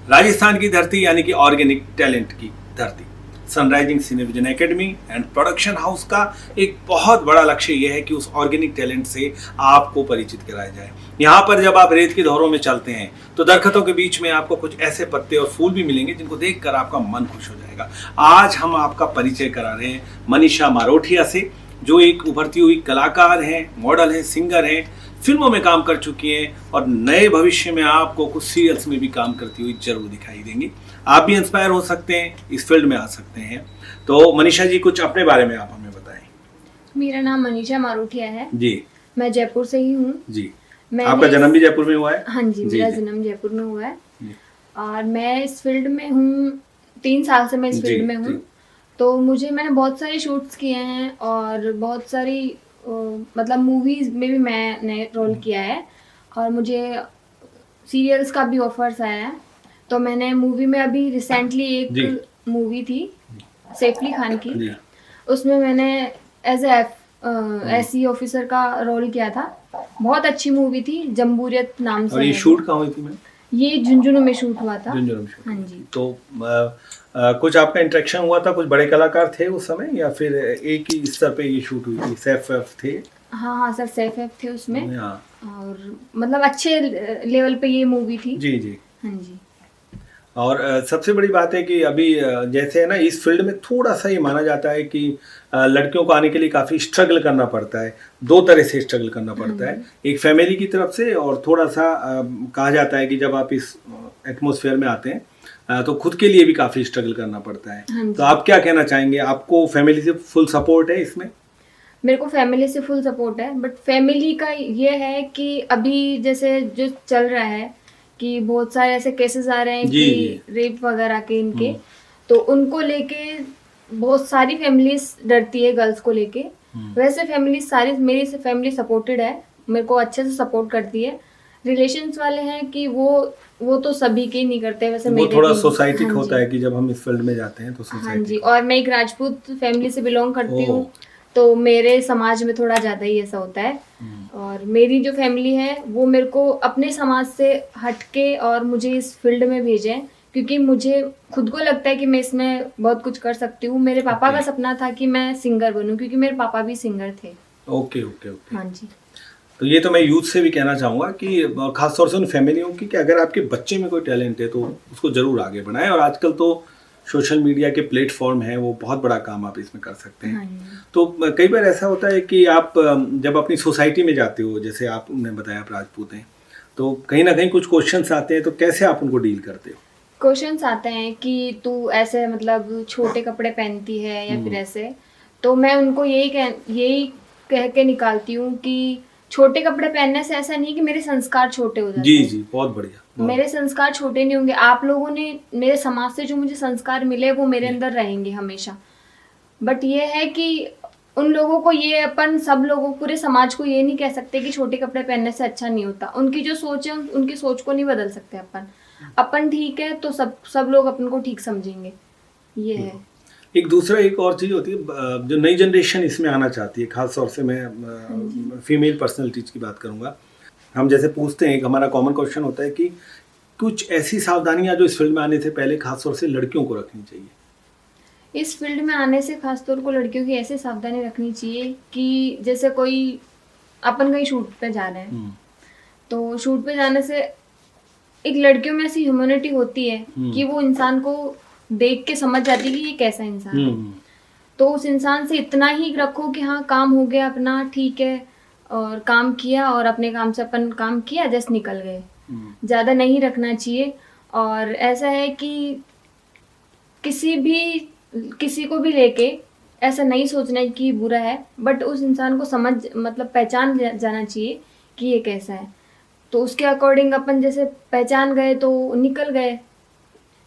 राजस्थान की धरती यानी कि ऑर्गेनिक टैलेंट की धरती। Sunrising Cinevision academy and production house का एक बहुत बड़ा लक्ष्य यह है कि उस ऑर्गेनिक टैलेंट से आपको परिचित कराया जाए। यहाँ पर जब आप रेत की धौरों में चलते हैं तो दरख्तों के बीच में आपको कुछ ऐसे पत्ते और फूल भी मिलेंगे जिनको देखकर आपका मन खुश हो जाएगा। आज हम आपका परिचय करा रहे हैं मनीषा मारोठिया से, जो एक उभरती हुई कलाकार हैं, मॉडल हैं, सिंगर हैं, फिल्मों में काम कर चुकी हैं और नए भविष्य में आपको कुछ सीरियल्स में भी काम करती हुई जरूर दिखाई देंगी। आप भी इंस्पायर हो सकते हैं, इस फील्ड में आ सकते हैं। तो मनीषा जी, कुछ अपने बारे में आप हमें बताएं। मेरा नाम मनीषा मारोठिया है जी। मैं जयपुर से ही हूँ जी। आपका जन्म भी जयपुर में हुआ है? हाँ जी, मेरा जन्म जयपुर में हुआ है और मैं इस फील्ड में हूँ 3 साल से मैं इस फील्ड में हूँ। तो मैंने बहुत सारे शूट्स किए हैं और बहुत सारी मतलब मूवीज में भी मैंने रोल किया है और मुझे सीरियल्स का भी ऑफर्स आया है। तो मैंने मूवी में अभी रिसेंटली एक मूवी थी सैफ अली खान की, उसमें मैंने एज एसई ऑफिसर का रोल किया था। बहुत अच्छी मूवी थी, जम्बूरियत नाम से। और ये शूट कहाँ हुई थी मैम? ये झुंझुनू में शूट हुआ था। झुंझुनू में शूट। हाँ जी। तो कुछ आपका इंटरेक्शन हुआ था, कुछ बड़े कलाकार थे उस समय या फिर एक ही स्तर पे ये शूट हुई थी? सैफ थे? हाँ सर, सैफ थे उसमें। और मतलब अच्छे लेवल पे ये मूवी थी। जी जी। हाँ जी। और सबसे बड़ी बात है कि अभी जैसे है ना, इस फील्ड में थोड़ा सा ये माना जाता है कि लड़कियों को आने के लिए काफ़ी स्ट्रगल करना पड़ता है। 2 तरह से स्ट्रगल करना पड़ता है, एक फैमिली की तरफ से और थोड़ा सा कहा जाता है कि जब आप इस एटमॉस्फेयर में आते हैं तो खुद के लिए भी काफ़ी स्ट्रगल करना पड़ता है। तो आप क्या कहना चाहेंगे? आपको फैमिली से फुल सपोर्ट है इसमें? मेरे को फैमिली से फुल सपोर्ट है, बट फैमिली का ये है कि अभी जैसे जो चल रहा है कि बहुत सारे ऐसे केसेस आ रहे हैं कि रेप वगैरह के इनके, तो उनको लेके बहुत सारी फैमिलीज डरती है गर्ल्स को लेके। वैसे फैमिली सारी, मेरी फैमिली सपोर्टेड है, मेरे को अच्छे से सपोर्ट करती है। रिलेशंस वाले हैं कि वो तो सभी के नहीं करते, वैसे वो थोड़ा सोसाइटी होता है कि जब हम इस फील्ड में जाते हैं तो सोसाइटी। हाँ जी। और मैं एक राजपूत फैमिली से बिलोंग करती हूँ, तो मेरे समाज में थोड़ा ज़्यादा ही ऐसा होता है। और मेरी जो फैमिली है वो मेरे को अपने समाज से हटके और मुझे इस फील्ड में भेजें, क्योंकि मुझे खुद को लगता है कि मैं इसमें बहुत कुछ कर सकती हूँ। मेरे पापा का सपना था कि मैं सिंगर बनूं, क्योंकि मेरे पापा भी सिंगर थे। Okay okay okay. हाँ जी। तो ये तो मैं यूथ से भी कहना चाहूँगा कि खासतौर से उन फैमिलियों की कि अगर आपके बच्चे में कोई टैलेंट है तो उसको ज़रूर आगे बढ़ाएं। और आजकल तो सोशल मीडिया के प्लेटफॉर्म हैं, वो बहुत बड़ा काम आप इसमें कर सकते हैं। तो कई बार ऐसा होता है कि आप जब अपनी सोसाइटी में जाते हो, जैसे आपने बताया आप राजपूत हैं, तो कहीं ना कहीं कुछ क्वेश्चंस आते हैं, तो कैसे आप उनको डील करते हो? क्वेश्चंस आते हैं कि तू ऐसे मतलब छोटे कपड़े पहनती है या फिर ऐसे, तो मैं उनको यही कह के निकालती हूँ कि छोटे कपड़े पहनने से ऐसा नहीं कि मेरे संस्कार छोटे हो जाते हैं। जी, बहुत बढ़िया। मेरे संस्कार छोटे नहीं होंगे। आप लोगों ने मेरे समाज से जो मुझे संस्कार मिले वो मेरे अंदर रहेंगे हमेशा। बट ये है कि उन लोगों को, ये अपन सब लोगों, पूरे समाज को ये नहीं कह सकते कि छोटे कपड़े पहनने से अच्छा नहीं होता। उनकी जो सोच है, उनकी सोच को नहीं बदल सकते अपन ठीक है तो सब लोग अपन को ठीक समझेंगे। ये है। एक और चीज़ होती है, जो नई जनरेशन इसमें आना चाहती है, खासतौर से मैं फीमेल पर्सनैलिटीज की बात करूँगा। हम जैसे पूछते हैं, हमारा कॉमन क्वेश्चन होता है कि कुछ ऐसी सावधानियां जो इस फील्ड में आने से पहले खासतौर से लड़कियों को रखनी चाहिए। इस फील्ड में आने से खासतौर को लड़कियों की ऐसी सावधानी रखनी चाहिए कि जैसे कोई अपन कहीं शूट पे जा रहे हैं, तो शूट पे जाने से एक लड़कियों में ऐसी ह्यूमैनिटी होती है कि वो इंसान को देख के समझ जाती है कि ये कैसा इंसान है। तो उस इंसान से इतना ही रखो कि हाँ, काम हो गया अपना, ठीक है, और काम किया और अपने काम से अपन काम किया, जस्ट निकल गए। ज़्यादा नहीं रखना चाहिए। और ऐसा है कि किसी को भी लेके ऐसा नहीं सोचना कि बुरा है, बट उस इंसान को मतलब पहचान जाना चाहिए कि ये कैसा है। तो उसके अकॉर्डिंग अपन जैसे पहचान गए तो निकल गए।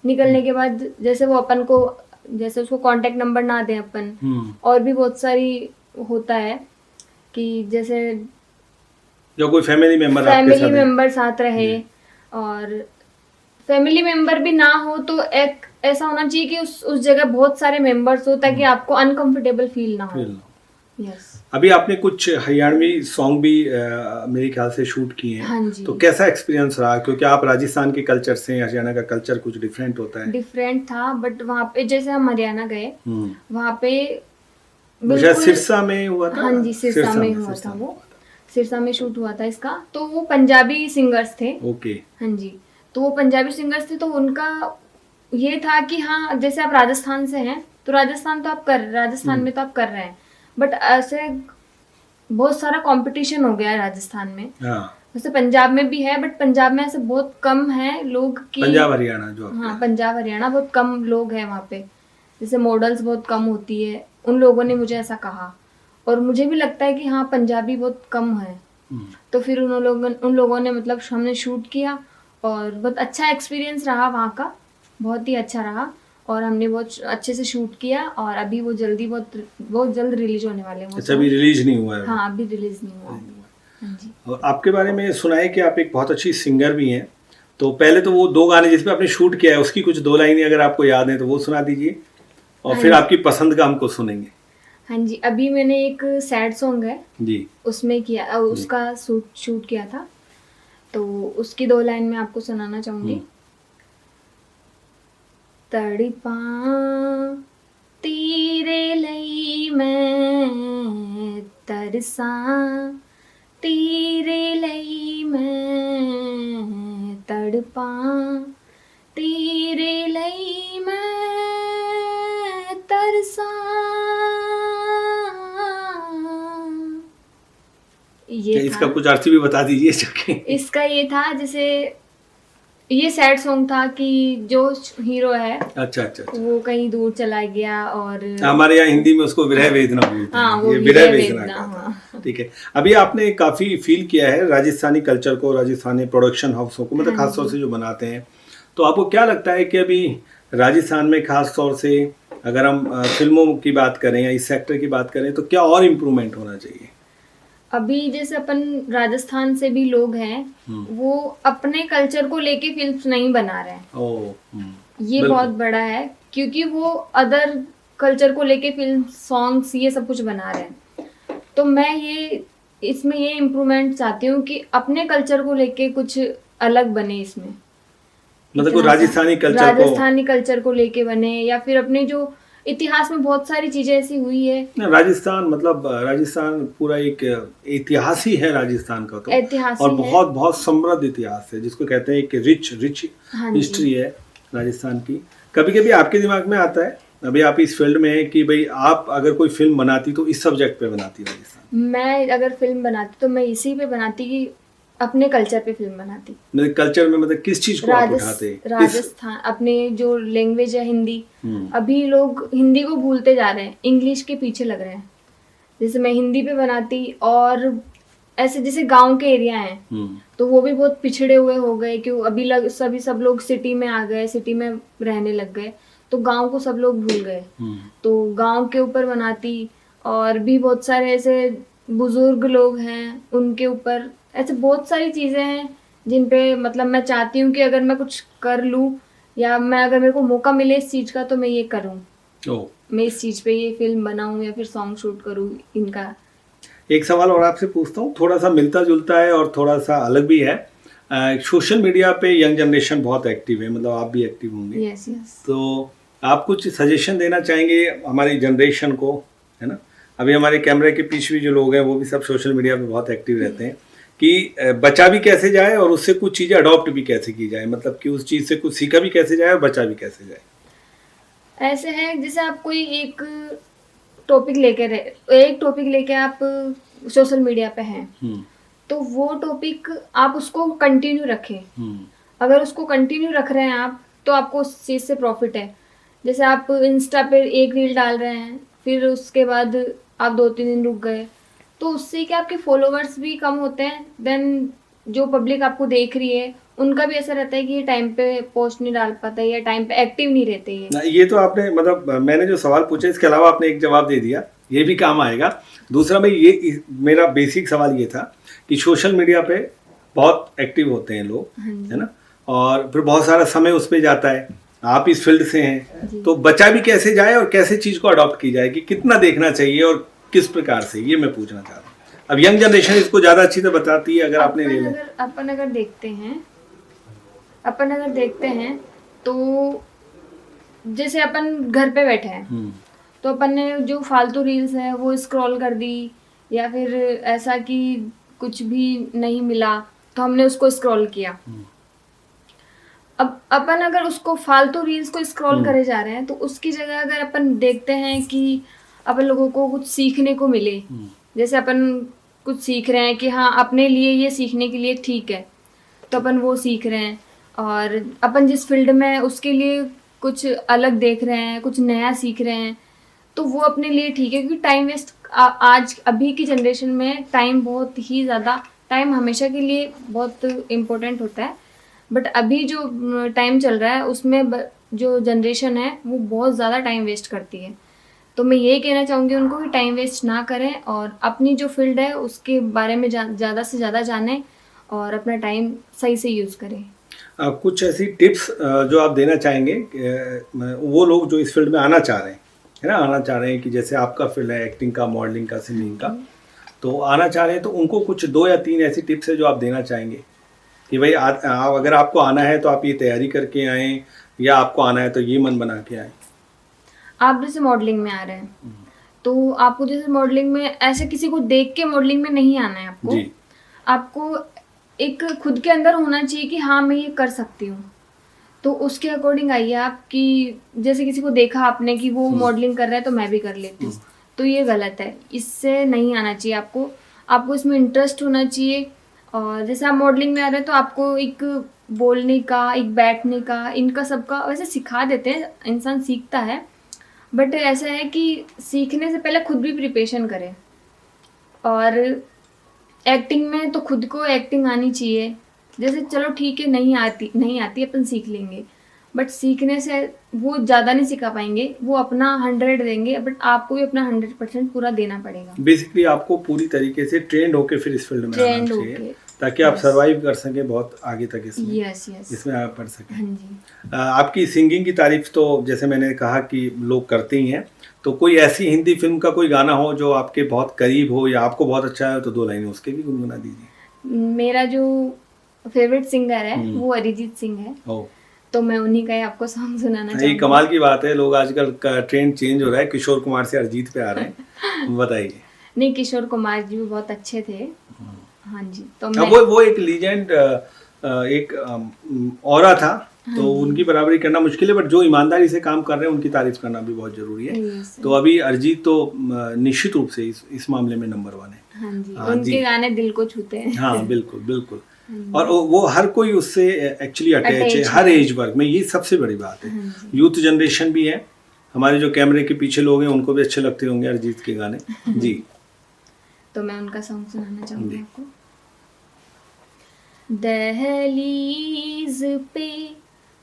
निकलने के बाद जैसे वो अपन को, जैसे उसको कांटेक्ट नंबर ना दें अपन, और भी बहुत सारी होता है कि जैसे जो कोई फैमिली मेंबर साथ रहे, और फैमिली मेंबर भी ना हो तो एक ऐसा होना चाहिए कि उस जगह बहुत सारे मेंबर्स हो, ताकि आपको अनकंफर्टेबल फील ना हो। यस। अभी आपने कुछ हरियाणवी सॉन्ग भी मेरे ख्याल से शूट किए हैं। हाँ जी। तो कैसा एक्सपीरियंस रहा, क्योंकि आप राजस्थान के कल्चर से, हरियाणा का कल्चर कुछ डिफरेंट होता है। डिफरेंट था, बट वहाँ पे जैसे हम हरियाणा गए, वहाँ पे मुझे बिल्कुल। सिरसा में हुआ था। हाँ जी, सिरसा में हुआ था वो। सिरसा में शूट हुआ था इसका। तो वो पंजाबी सिंगर्स थे। ओके। हाँ जी, तो वो पंजाबी सिंगर्स थे, तो उनका ये था कि हाँ, जैसे आप राजस्थान से हैं तो राजस्थान में तो आप कर रहे हैं, बट ऐसे बहुत सारा कंपटीशन हो गया है राजस्थान में। हाँ, वैसे पंजाब में भी है, बट पंजाब में ऐसे बहुत कम है लोग कि पंजाब हरियाणा जो हाँ, पंजाब हरियाणा बहुत कम लोग हैं वहाँ पे। जैसे मॉडल्स बहुत कम होती है, उन लोगों ने मुझे ऐसा कहा, और मुझे भी लगता है कि हाँ, पंजाबी बहुत कम है। तो फिर उन लोगों ने मतलब हमने शूट किया, और बहुत अच्छा एक्सपीरियंस रहा वहाँ का, बहुत ही अच्छा रहा, और हमने बहुत अच्छे से शूट किया, और अभी वो बहुत जल्द रिलीज होने वाले हैं। अच्छा, अभी रिलीज नहीं हुआ है? हाँ, अभी रिलीज नहीं हुआ। हाँ जी। और आपके बारे में सुना है कि आप एक बहुत अच्छी सिंगर भी हैं। तो पहले तो वो 2 गाने जिसपे आपने शूट किया है उसकी कुछ 2 लाइनें अगर आपको याद है तो वो सुना दीजिए, और फिर आपकी पसंद का हमको सुनेंगे। हाँ जी, अभी मैंने एक सैड सॉन्ग है जी, उसमें किया, उसका शूट किया था, तो उसकी 2 लाइन मैं आपको सुनाना चाहूंगी। तड़पा तेरे लई मैं, तरसा तेरे लई मैं, तड़पा तेरे लई मैं, तरसा। ये इसका था। कुछ अर्थ भी बता दीजिए इसके। इसका ये था, जैसे ये सैड सॉन्ग था कि जो हीरो है, अच्छा, वो कहीं दूर चला गया, और हमारे यहाँ हिंदी में उसको विरह वेदना बोलते हैं। हाँ, वो ये विरह वेदना वेदना, का हाँ। था। ठीक है, अभी आपने काफी फील किया है राजस्थानी कल्चर को, राजस्थानी प्रोडक्शन हाउसों को, मतलब खासतौर से जो बनाते हैं, तो आपको क्या लगता है कि अभी राजस्थान में खास तौर से अगर हम फिल्मों की बात करें या इस सेक्टर की बात करें तो क्या और इम्प्रूवमेंट होना चाहिए? अभी जैसे अपन राजस्थान से भी लोग हैं, वो अपने कल्चर को लेके फिल्म्स नहीं बना रहे हैं। ये बहुत बड़ा है, क्योंकि वो अदर कल्चर को लेके फिल्म, सॉन्ग्स, ये सब कुछ बना रहे हैं। तो मैं इसमें ये इम्प्रूवमेंट चाहती हूँ कि अपने कल्चर को लेके कुछ अलग बने इसमें, मतलब को राजस्थानी कल्चर को लेके बने, या फिर अपने जो इतिहास में बहुत सारी चीजें ऐसी हुई है। राजस्थान मतलब राजस्थान पूरा एक इतिहास ही है राजस्थान का, तो ऐतिहासिक और बहुत समृद्ध इतिहास है, जिसको कहते हैं कि रिच हिस्ट्री है राजस्थान की। कभी कभी आपके दिमाग में आता है, अभी आप इस फील्ड में है, कि भाई आप अगर कोई फिल्म बनाती तो इस सब्जेक्ट पे बनाती राजस्थान? मैं अगर फिल्म बनाती तो मैं इसी पे बनाती कि अपने कल्चर पे फिल्म बनाती। मतलब कल्चर में मतलब किस चीज को आप उठाते? राजस्थान, अपने जो लैंग्वेज है हिंदी, अभी लोग हिंदी को भूलते जा रहे हैं, इंग्लिश के पीछे लग रहे हैं। जैसे मैं हिंदी पे बनाती, और ऐसे जैसे गांव के एरिया हैं तो वो भी बहुत पिछड़े हुए हो गए, क्यों अभी सब लोग सिटी में आ गए, सिटी में रहने लग गए, तो गांव को सब लोग भूल गए। तो गांव के ऊपर बनाती, और भी बहुत सारे ऐसे बुजुर्ग लोग हैं उनके ऊपर, ऐसे बहुत सारी चीजें हैं जिन पे मतलब मैं चाहती हूँ कि अगर मैं कुछ कर लूँ, या मैं अगर मेरे को मौका मिले इस चीज का, तो मैं ये करूँ, मैं इस चीज पे ये फिल्म बनाऊं या फिर सॉन्ग शूट करूँ इनका। एक सवाल और आपसे पूछता हूँ, थोड़ा सा मिलता जुलता है और थोड़ा सा अलग भी है। सोशल मीडिया पे यंग जनरेशन बहुत एक्टिव है, मतलब आप भी एक्टिव होंगे। यस। तो आप कुछ सजेशन देना चाहेंगे हमारी जनरेशन को, है ना? अभी हमारे कैमरे के पीछे भी जो लोग हैं वो भी सब सोशल मीडिया पे बहुत एक्टिव रहते हैं, कि बचा भी कैसे जाए और उससे कुछ चीज़ें अडॉप्ट भी कैसे की जाए, मतलब कि उस चीज़ से कुछ सीखा भी कैसे जाए और बचा भी कैसे जाए। ऐसे है, जैसे आप कोई एक टॉपिक लेके आप सोशल मीडिया पे हैं, तो वो टॉपिक आप उसको कंटिन्यू रखें। अगर उसको कंटिन्यू रख रहे हैं आप, तो आपको उस चीज़ से प्रॉफिट है। जैसे आप इंस्टा पे एक रील डाल रहे हैं, फिर उसके बाद आप 2-3 दिन रुक गए, तो उससे क्या आपके फॉलोवर्स भी कम होते हैं, देन जो पब्लिक आपको देख रही है उनका भी ऐसा रहता है कि ये टाइम पे पोस्ट नहीं डाल पाता, या टाइम पे एक्टिव नहीं रहते। ये तो आपने मतलब मैंने जो सवाल पूछा इसके अलावा आपने एक जवाब दे दिया, ये भी काम आएगा। दूसरा भाई, ये मेरा बेसिक सवाल ये था कि सोशल मीडिया पे बहुत एक्टिव होते हैं लोग, है ना, और फिर बहुत सारा समय उस पर जाता है। आप इस फील्ड से हैं, तो बचा भी कैसे जाए और कैसे चीज़ को अडॉप्ट की जाए, कि कितना देखना चाहिए और किस प्रकार से, ये मैं पूछना चाह रहा हूँ। अब यंग जनरेशन इसको ज्यादा अच्छी तरह बताती है, अगर आपने ले लिया। अपन अगर देखते हैं तो जैसे अपन घर पे बैठे हैं तो अपन ने जो फालतू रील्स है वो स्क्रॉल कर दी, या फिर ऐसा कि कुछ भी नहीं मिला तो हमने उसको स्क्रॉल किया। अब अपन अगर उसको फालतू रील्स को स्क्रॉल करे जा रहे हैं तो उसकी जगह अगर अपन देखते हैं कि अपन लोगों को कुछ सीखने को मिले, जैसे अपन कुछ सीख रहे हैं कि हाँ अपने लिए ये सीखने के लिए ठीक है, तो अपन वो सीख रहे हैं। और अपन जिस फील्ड में है उसके लिए कुछ अलग देख रहे हैं, कुछ नया सीख रहे हैं, तो वो अपने लिए ठीक है। क्योंकि टाइम वेस्ट आज अभी की जनरेशन में टाइम बहुत ही ज़्यादा, टाइम हमेशा के लिए बहुत इम्पोर्टेंट होता है, बट अभी जो टाइम चल रहा है उसमें जो जनरेशन है वो बहुत ज़्यादा टाइम वेस्ट करती है। तो मैं यही कहना चाहूँगी उनको कि टाइम वेस्ट ना करें और अपनी जो फील्ड है उसके बारे में ज़्यादा से ज़्यादा जानें और अपना टाइम सही से यूज़ करें। कुछ ऐसी टिप्स जो आप देना चाहेंगे वो लोग जो इस फील्ड में आना चाह रहे हैं, है ना, आना चाह रहे हैं कि जैसे आपका फील्ड है एक्टिंग का, मॉडलिंग का, सिंगिंग का, तो आना चाह रहे हैं, तो उनको कुछ 2 या 3 ऐसी टिप्स है जो आप देना चाहेंगे कि भाई अगर आपको आना है तो आप ये तैयारी करके आएँ, या आपको आना है तो ये मन बना के आएँ। आप जैसे मॉडलिंग में आ रहे हैं तो आपको जैसे मॉडलिंग में ऐसे किसी को देख के मॉडलिंग में नहीं आना है आपको जी। आपको एक खुद के अंदर होना चाहिए कि हाँ मैं ये कर सकती हूँ, तो उसके अकॉर्डिंग आइए आप। कि जैसे किसी को देखा आपने कि वो मॉडलिंग कर रहा है तो मैं भी कर लेती हूँ, तो ये गलत है, इससे नहीं आना चाहिए आपको इसमें इंटरेस्ट होना चाहिए। और जैसे आप मॉडलिंग में आ रहे हैं तो आपको एक बोलने का, एक बैठने का, इनका सबका वैसे सिखा देते हैं, इंसान सीखता है, बट ऐसा है कि सीखने से पहले खुद भी प्रिपरेशन करें। और एक्टिंग में तो खुद को एक्टिंग आनी चाहिए। जैसे चलो ठीक है नहीं आती अपन सीख लेंगे, बट सीखने से वो ज़्यादा नहीं सिखा पाएंगे, वो अपना 100 देंगे, बट आपको भी अपना 100% पूरा देना पड़ेगा। बेसिकली आपको पूरी तरीके से ट्रेंड होके फिर इस फील्ड में आना चाहिए, ताकि आप सर्वाइव कर सकें बहुत आगे तक इसमें। इसमें आप पढ़ सकें। हाँ जी। आपकी सिंगिंग की तारीफ तो जैसे मैंने कहा कि लोग करते ही हैं, तो कोई ऐसी हिंदी फिल्म का कोई गाना हो जो आपके बहुत करीब हो या आपको बहुत अच्छा है, तो 2 लाइनें उसके भी गुनगुना दीजिए। मेरा जो फेवरेट सिंगर है वो अरिजीत सिंह है, तो मैं उन्हीं का ही आपको सॉन्ग सुनाना चाहूँगी। ये कमाल की बात है, लोग आजकल का ट्रेंड चेंज हो रहा है, किशोर कुमार से अरिजीत पे आ रहे हैं। बताइए। नहीं, किशोर कुमार जी भी बहुत अच्छे थे। हाँ जी। तो वो एक लीजेंड, एक ऑरा था, तो उनकी बराबरी करना मुश्किल है, बट जो ईमानदारी से काम कर रहे हैं उनकी तारीफ करना भी बहुत जरूरी है। तो अभी अरिजीत तो निश्चित रूप से इस मामले में नंबर 1 है। हाँ जी। उनके गाने दिल को छूते हैं। हाँ बिल्कुल बिल्कुल। और वो हर कोई उससे एक्चुअली अटैच है, हर एज वर्ग में, ये सबसे बड़ी बात है। यूथ जनरेशन भी है, हमारे जो कैमरे के पीछे लोग हैं उनको भी अच्छे लगते होंगे अरिजीत के गाने। जी। तो मैं उनका सॉन्ग सुनाना चाहूँगी आपको। दहलीज पे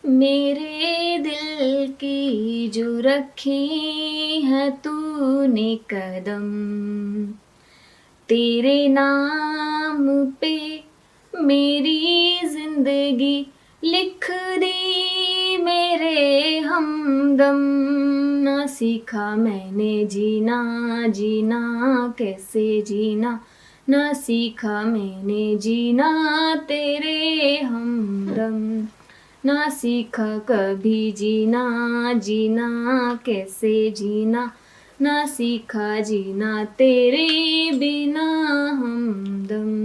मेरे दिल की जो रखी है तूने कदम, तेरे नाम पे मेरी जिंदगी लिख दी मेरे हमदम। ना सीखा मैंने जीना कैसे जीना, ना सीखा मैंने जीना तेरे हमदम। ना सीखा कभी जीना कैसे जीना, ना सीखा जीना तेरे बिना हमदम।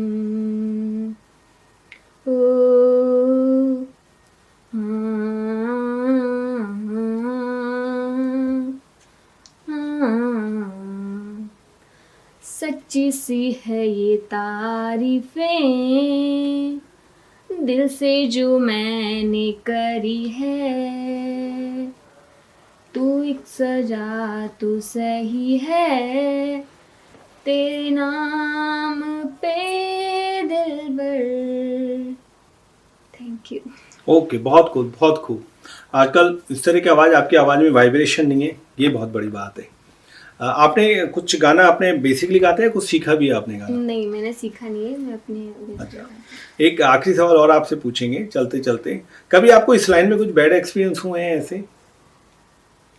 सच्ची सी है ये तारीफें दिल से जो मैंने करी है, तू एक सजा तू सही है, तेरे नाम पे दिलबर। Thank you. ओके, बहुत खूब बहुत खूब। आजकल इस तरह की आवाज़, आपकी आवाज़ में वाइब्रेशन नहीं है, ये बहुत बड़ी बात है। आपने कुछ गाना आपने बेसिकली गाते हैं, कुछ सीखा भी है आपने गाना? नहीं, मैंने सीखा नहीं है, मैं अपने। अच्छा, एक आखिरी सवाल और आपसे पूछेंगे चलते चलते, कभी आपको इस लाइन में कुछ बैड एक्सपीरियंस हुए हैं ऐसे?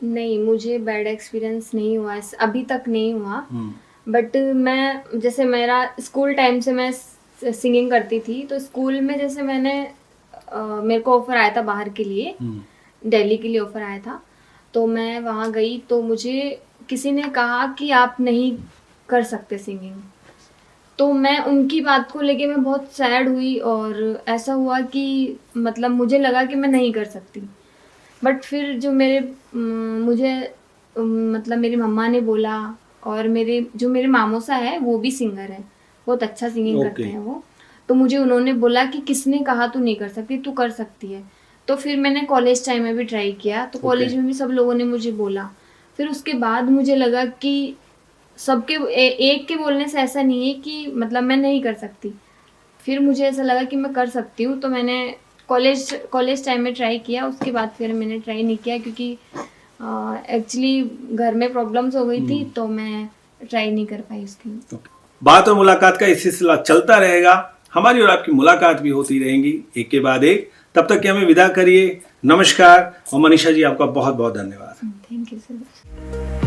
नहीं, मुझे बैड एक्सपीरियंस नहीं हुआ, अभी तक नहीं हुआ। बट मैं जैसे मेरा स्कूल टाइम से मैं सिंगिंग करती थी, तो स्कूल में जैसे मेरे को ऑफर आया था बाहर के लिए, दिल्ली के लिए ऑफर आया था। तो मैं वहाँ गई तो मुझे किसी ने कहा कि आप नहीं कर सकते सिंगिंग। तो मैं उनकी बात को लेके मैं बहुत सैड हुई और ऐसा हुआ कि मतलब मुझे लगा कि मैं नहीं कर सकती। बट फिर जो मुझे मतलब मेरी मम्मा ने बोला, और मेरे मामोसा है वो भी सिंगर है, बहुत अच्छा सिंगिंग करते हैं वो। तो मुझे उन्होंने बोला कि किसने कहा तू नहीं कर सकती, तू कर सकती है। तो फिर मैंने कॉलेज टाइम में भी ट्राई किया, तो कॉलेज में भी सब लोगों ने मुझे बोला। फिर उसके बाद मुझे लगा कि एक के बोलने से ऐसा नहीं है कि मतलब मैं नहीं कर सकती। फिर मुझे ऐसा लगा कि मैं कर सकती हूँ, तो मैंने कॉलेज टाइम में ट्राई किया। उसके बाद फिर मैंने ट्राई नहीं किया क्योंकि एक्चुअली घर में प्रॉब्लम्स हो गई थी, तो मैं ट्राई नहीं कर पाई उसकी। बात और मुलाकात का ये सिलसिला चलता रहेगा, हमारी और आपकी मुलाकात भी होती रहेंगी एक के बाद एक। तब तक कि हमें विदा करिए, नमस्कार। और मनीषा जी आपका बहुत बहुत धन्यवाद। Thank you so much.